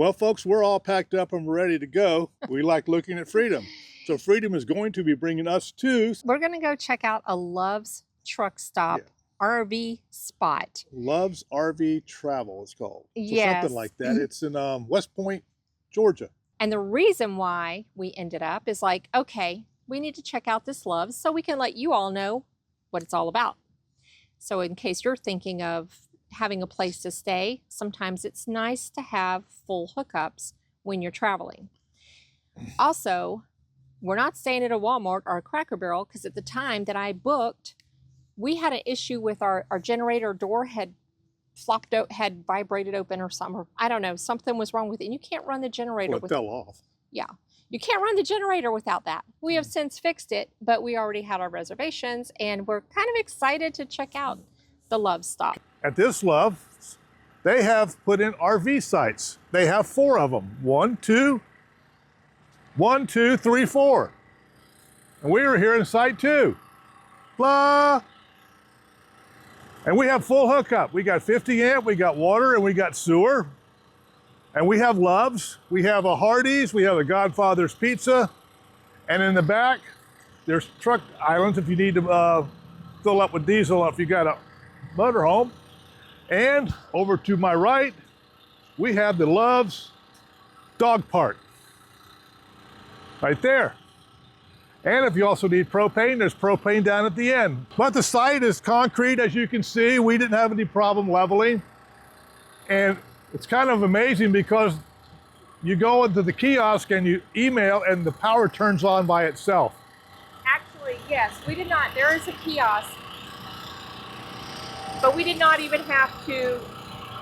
Well, folks, we're all packed up and we're ready to go. We like looking at Freedom. So Freedom is going to be bringing us to... We're going to go check out a Love's Truck Stop RV spot. Love's RV Travel, it's called. So yes. Something like that. It's in West Point, Georgia. And the reason why we ended up is like, okay, we need to check out this Love's so we can let you all know what it's all about. So in case you're thinking of having a place to stay, sometimes it's nice to have full hookups when you're traveling. Also, we're not staying at a Walmart or a Cracker Barrel because at the time that I booked, we had an issue with our generator door had flopped out, had vibrated open or something. Or I don't know, something was wrong with it. And you can't run the generator. Well, it fell off. Yeah, you can't run the generator without that. We have since fixed it, but we already had our reservations and we're kind of excited to check out the Love Stop. At this Love, they have put in RV sites. They have 4 of them. 1, 2, 3, 4. And we were here in site 2. Blah. And we have full hookup. We got 50 amp, we got water, and we got sewer. And we have Loves. We have a Hardee's, we have a Godfather's Pizza. And in the back, there's truck islands if you need to fill up with diesel if you got a motorhome. And over to my right, we have the Love's Dog Park. Right there. And if you also need propane, there's propane down at the end. But the site is concrete, as you can see. We didn't have any problem leveling. And it's kind of amazing because you go into the kiosk and you email and the power turns on by itself. Actually, yes, we did not. There is a kiosk, but we did not even have to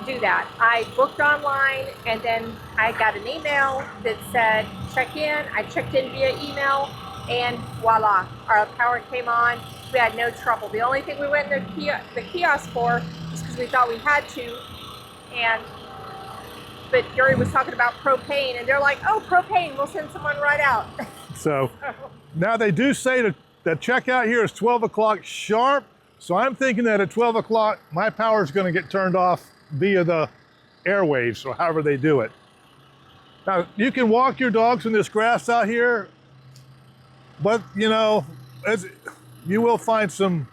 do that. I booked online and then I got an email that said check in. I checked in via email and voila, our power came on. We had no trouble. The only thing we went in the kiosk for was because we thought we had to. But Gary was talking about propane and they're like, oh, propane, we'll send someone right out. So now they do say that checkout here is 12 o'clock sharp. So I'm thinking that at 12 o'clock, my power is going to get turned off via the airwaves or however they do it. Now, you can walk your dogs in this grass out here, but you know, you will find some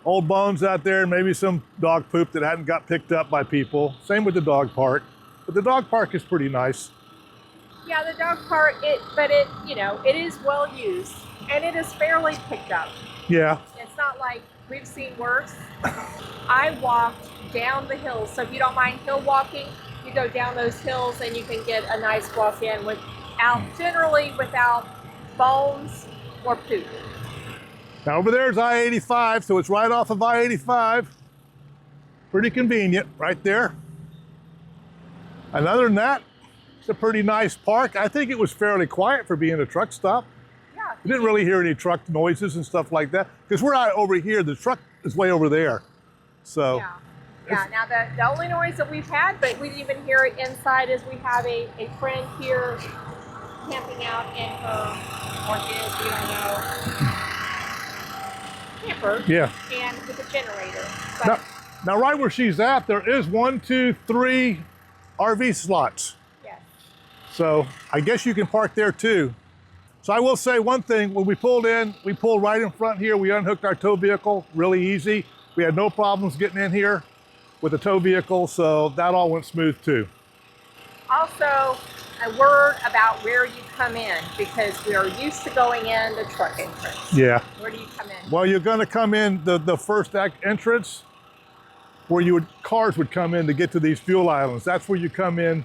old bones out there, maybe some dog poop that hadn't got picked up by people. Same with the dog park, but the dog park is pretty nice. Yeah, the dog park, you know, it is well used and it is fairly picked up. Yeah. It's not like we've seen worse. I walked down the hills, so if you don't mind hill walking, you go down those hills and you can get a nice walk in generally without bones or poop. Now over there is I-85, so it's right off of I-85. Pretty convenient right there. And other than that, it's a pretty nice park. I think it was fairly quiet for being a truck stop. Yeah. We didn't really hear any truck noises and stuff like that because we're out over here. The truck is way over there. So. Yeah. Yeah, now the only noise that we've had, but we didn't even hear it inside, is we have a friend here camping out in her, or his, we don't know, camper. Yeah. And with a generator. Now right where she's at, there is 1, 2, 3 RV slots. Yes. So I guess you can park there too. So I will say one thing, when we pulled in, we pulled right in front here. We unhooked our tow vehicle really easy. We had no problems getting in here with the tow vehicle, so that all went smooth too. Also, a word about where you come in, because we are used to going in the truck entrance. Yeah. Where do you come in? Well, you're gonna come in the first entrance where cars would come in to get to these fuel islands. That's where you come in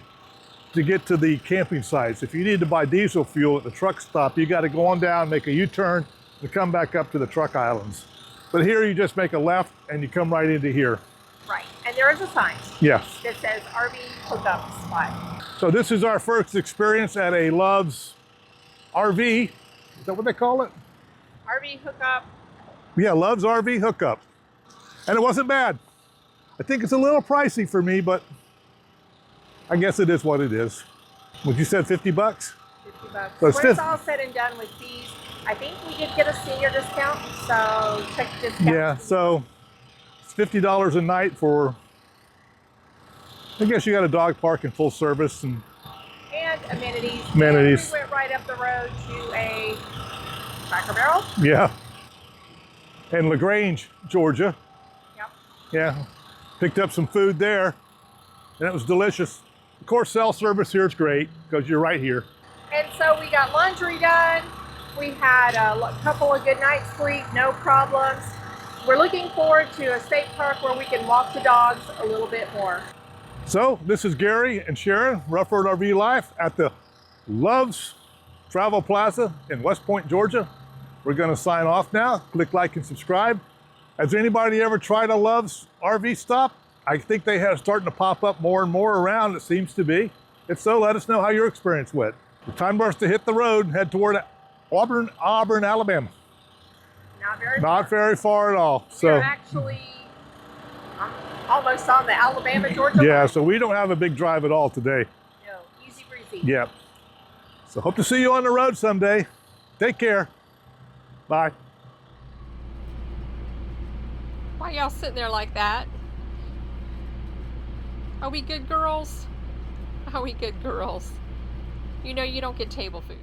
to get to the camping sites. If you need to buy diesel fuel at the truck stop, you gotta go on down, make a U-turn, and come back up to the truck islands. But here you just make a left and you come right into here. Right, and there is a sign. Yes. That says RV hookup spot. So this is our first experience at a Love's RV. Is that what they call it? RV hookup. Yeah, Love's RV hookup. And it wasn't bad. I think it's a little pricey for me, but I guess it is what it is. Would you said 50 bucks? 50 bucks. So when it's all said and done with fees, I think we did get a senior discount, so check the discount. Yeah, so it's $50 a night for I guess you got a dog park and full service and amenities. amenities. And we went right up the road to a Cracker Barrel. Yeah. And LaGrange, Georgia. Yep. Yeah. Picked up some food there, and it was delicious. Of course, cell service here is great because you're right here. And so we got laundry done. We had a couple of good night sleep, no problems. We're looking forward to a state park where we can walk the dogs a little bit more. So this is Gary and Sharon, Rough Road RV Life at the Loves Travel Plaza in West Point, Georgia. We're going to sign off now. Click like and subscribe. Has anybody ever tried a Loves RV stop? I think they are starting to pop up more and more around, it seems to be. If so, let us know how your experience went. It's time for us to hit the road and head toward Auburn, Alabama. Not very far at all. We're actually almost on the Alabama-Georgia line. Yeah, so we don't have a big drive at all today. No, easy breezy. Yeah. So hope to see you on the road someday. Take care. Bye. Why y'all sitting there like that? Are we good girls? Are we good girls? You know you don't get table food.